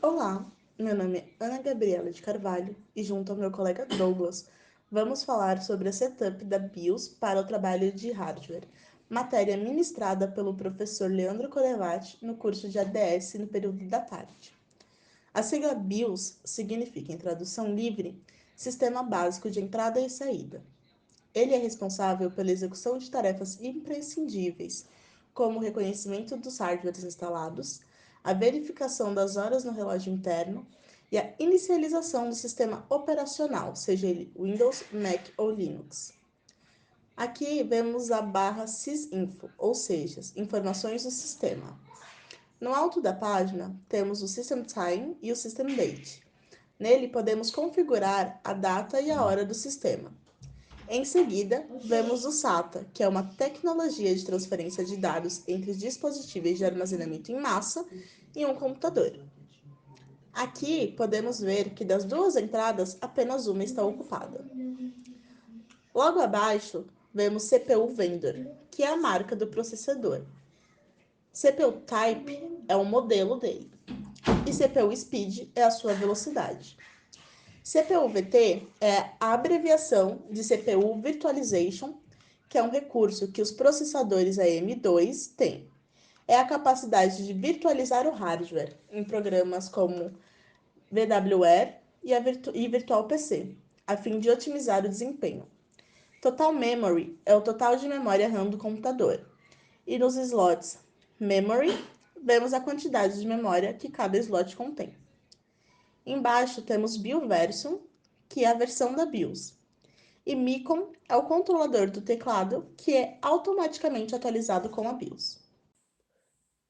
Olá, meu nome é Ana Gabriela de Carvalho e junto ao meu colega Douglas, vamos falar sobre a setup da BIOS para o trabalho de hardware, matéria ministrada pelo professor Leandro Colevati no curso de ADS no período da tarde. A sigla BIOS significa, em tradução livre, Sistema Básico de Entrada e Saída. Ele é responsável pela execução de tarefas imprescindíveis, como o reconhecimento dos hardwares instalados, a verificação das horas no relógio interno e a inicialização do sistema operacional, seja ele Windows, Mac ou Linux. Aqui vemos a barra sysinfo, ou seja, informações do sistema. No alto da página, temos o System Time e o System Date. Nele, podemos configurar a data e a hora do sistema. Em seguida, vemos o SATA, que é uma tecnologia de transferência de dados entre dispositivos de armazenamento em massa e um computador. Aqui podemos ver que das duas entradas, apenas uma está ocupada. Logo abaixo, vemos CPU Vendor, que é a marca do processador. CPU Type é o modelo dele, e CPU Speed é a sua velocidade. CPU-VT é a abreviação de CPU Virtualization, que é um recurso que os processadores AM2 têm. É a capacidade de virtualizar o hardware em programas como VWare e Virtual PC, a fim de otimizar o desempenho. Total Memory é o total de memória RAM do computador. E nos slots Memory, vemos a quantidade de memória que cada slot contém. Embaixo temos BIOS, que é a versão da BIOS. E Micon é o controlador do teclado, que é automaticamente atualizado com a BIOS.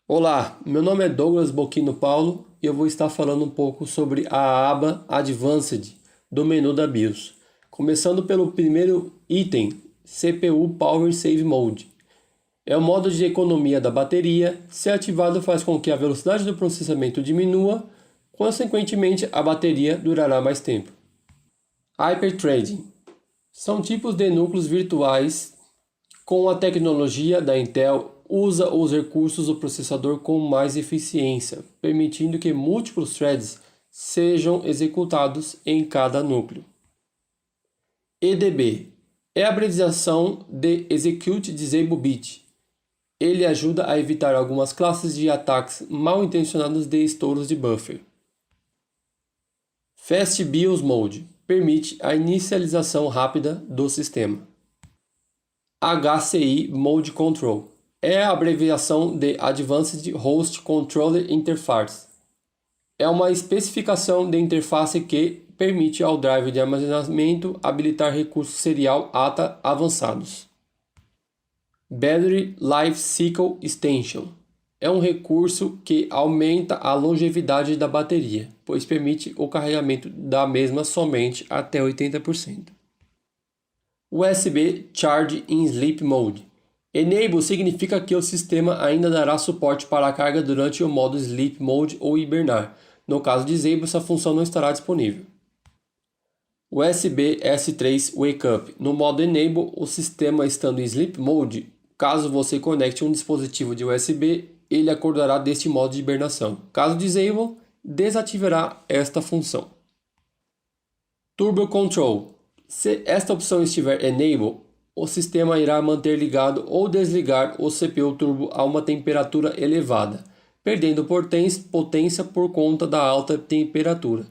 Olá, meu nome é Douglas Boquino Paulo e eu vou estar falando um pouco sobre a aba Advanced do menu da BIOS. Começando pelo primeiro item, CPU Power Save Mode. É o modo de economia da bateria. Se ativado, faz com que a velocidade do processamento diminua, consequentemente a bateria durará mais tempo. Hyperthreading. São tipos de núcleos virtuais com a tecnologia da Intel, usa os recursos do processador com mais eficiência, permitindo que múltiplos threads sejam executados em cada núcleo. EDB é a abreviação de Execute Disable Bit. Ele ajuda a evitar algumas classes de ataques mal intencionados de estouros de buffer. Fast BIOS Mode permite a inicialização rápida do sistema. HCI Mode Control é a abreviação de Advanced Host Controller Interface. É uma especificação de interface que permite ao drive de armazenamento habilitar recursos serial ATA avançados. Battery Life Cycle Extension é um recurso que aumenta a longevidade da bateria, pois permite o carregamento da mesma somente até 80%. USB Charge in Sleep Mode. Enable significa que o sistema ainda dará suporte para a carga durante o modo Sleep Mode ou hibernar. No caso de Disable, essa função não estará disponível. USB S3 Wake Up. No modo Enable, o sistema estando em Sleep Mode, caso você conecte um dispositivo de USB, ele acordará deste modo de hibernação. Caso Disable, desativará esta função. Turbo Control. Se esta opção estiver Enable, o sistema irá manter ligado ou desligar o CPU turbo a uma temperatura elevada, perdendo potência por conta da alta temperatura.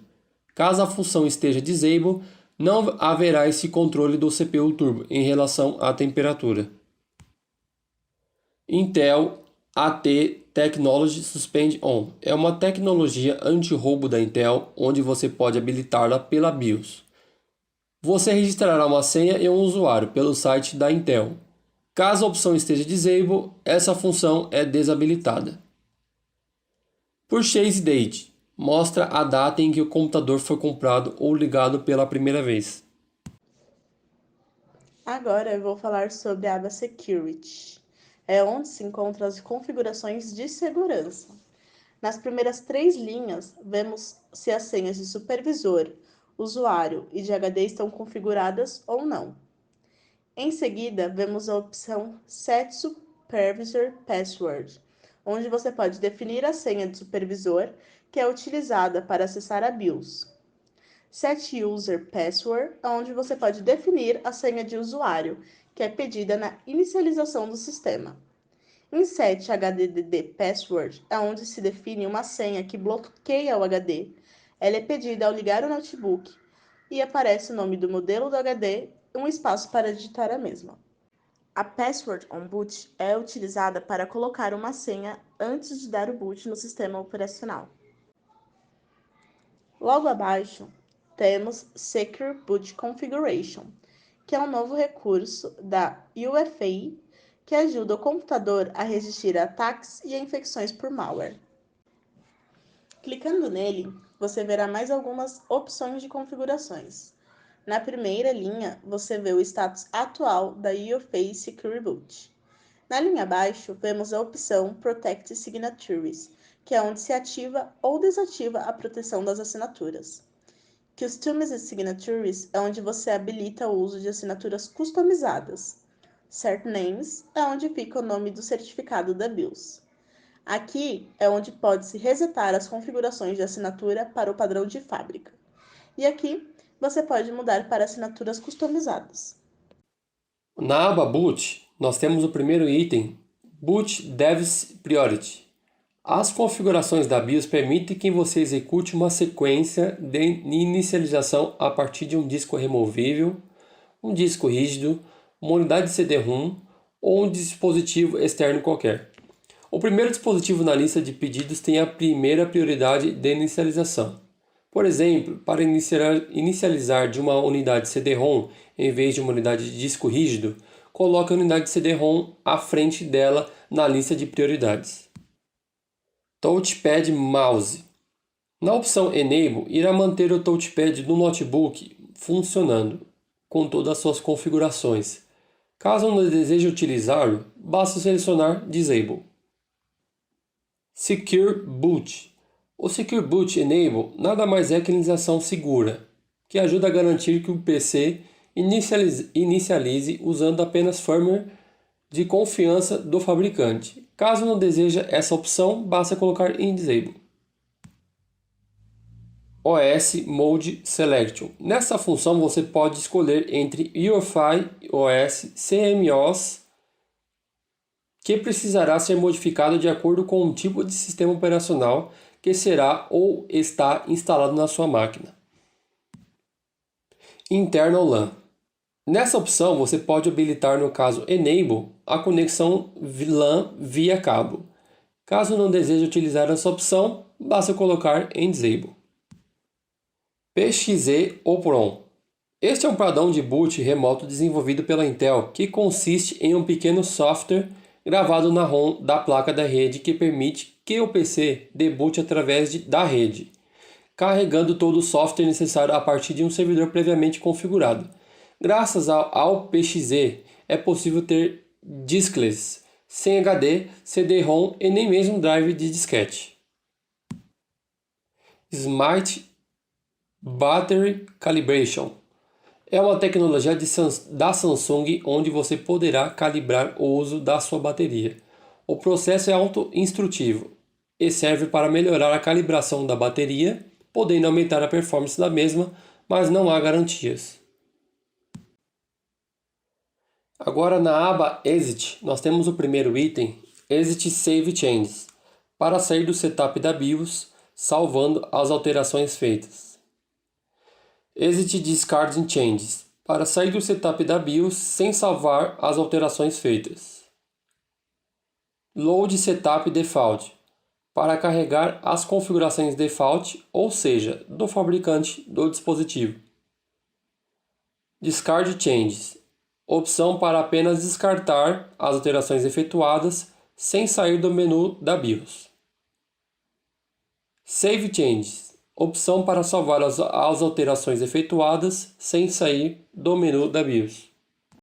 Caso a função esteja Disable, não haverá esse controle do CPU turbo em relação à temperatura. Intel AT Technology Suspend On é uma tecnologia anti-roubo da Intel, onde você pode habilitá-la pela BIOS. Você registrará uma senha e um usuário pelo site da Intel. Caso a opção esteja Disable, essa função é desabilitada. Purchase Date mostra a data em que o computador foi comprado ou ligado pela primeira vez. Agora eu vou falar sobre a aba Security. É onde se encontram as configurações de segurança. Nas primeiras 3 linhas, vemos se as senhas de supervisor, usuário e de HD estão configuradas ou não. Em seguida, vemos a opção Set Supervisor Password, onde você pode definir a senha de supervisor, que é utilizada para acessar a BIOS. Set User Password, onde você pode definir a senha de usuário, que é pedida na inicialização do sistema. Em Set HDD Password, é onde se define uma senha que bloqueia o HD. Ela é pedida ao ligar o notebook e aparece o nome do modelo do HD e um espaço para digitar a mesma. A Password on Boot é utilizada para colocar uma senha antes de dar o boot no sistema operacional. Logo abaixo, temos Secure Boot Configuration, que é um novo recurso da UFA que ajuda o computador a resistir a ataques e a infecções por malware. Clicando nele, você verá mais algumas opções de configurações. Na primeira linha, você vê o status atual da UFA Secure Boot. Na linha abaixo, vemos a opção Protect Signatures, que é onde se ativa ou desativa a proteção das assinaturas. Customized Signatures é onde você habilita o uso de assinaturas customizadas. Cert Names é onde fica o nome do certificado da BIOS. Aqui é onde pode-se resetar as configurações de assinatura para o padrão de fábrica. E aqui você pode mudar para assinaturas customizadas. Na aba Boot, nós temos o primeiro item, Boot Devs Priority. As configurações da BIOS permitem que você execute uma sequência de inicialização a partir de um disco removível, um disco rígido, uma unidade de CD-ROM ou um dispositivo externo qualquer. O primeiro dispositivo na lista de pedidos tem a primeira prioridade de inicialização. Por exemplo, para inicializar de uma unidade CD-ROM em vez de uma unidade de disco rígido, coloque a unidade de CD-ROM à frente dela na lista de prioridades. Touchpad Mouse. Na opção Enable, irá manter o touchpad do notebook funcionando com todas as suas configurações. Caso não deseje utilizá-lo, basta selecionar Disable. Secure Boot. O Secure Boot Enable nada mais é que a inicialização segura, que ajuda a garantir que o PC inicialize usando apenas firmware de confiança do fabricante. Caso não deseje essa opção, basta colocar em Disable. OS Mode Selection. Nessa função você pode escolher entre UEFI OS, CMOS, que precisará ser modificado de acordo com o tipo de sistema operacional que será ou está instalado na sua máquina. Internal LAN. Nessa opção, você pode habilitar, no caso Enable, a conexão LAN via cabo. Caso não deseje utilizar essa opção, basta colocar em Disable. PXE Opron. Este é um padrão de boot remoto desenvolvido pela Intel, que consiste em um pequeno software gravado na ROM da placa da rede que permite que o PC debute através da rede, carregando todo o software necessário a partir de um servidor previamente configurado. Graças ao PXE, é possível ter diskless, sem HD, CD-ROM e nem mesmo drive de disquete. Smart Battery Calibration é uma tecnologia da Samsung onde você poderá calibrar o uso da sua bateria. O processo é auto-instrutivo e serve para melhorar a calibração da bateria, podendo aumentar a performance da mesma, mas não há garantias. Agora na aba Exit, nós temos o primeiro item, Exit Save Changes, para sair do setup da BIOS, salvando as alterações feitas. Exit Discarding Changes, para sair do setup da BIOS sem salvar as alterações feitas. Load Setup Default, para carregar as configurações default, ou seja, do fabricante do dispositivo. Discard Changes, opção para apenas descartar as alterações efetuadas sem sair do menu da BIOS. Save Changes, opção para salvar as alterações efetuadas sem sair do menu da BIOS.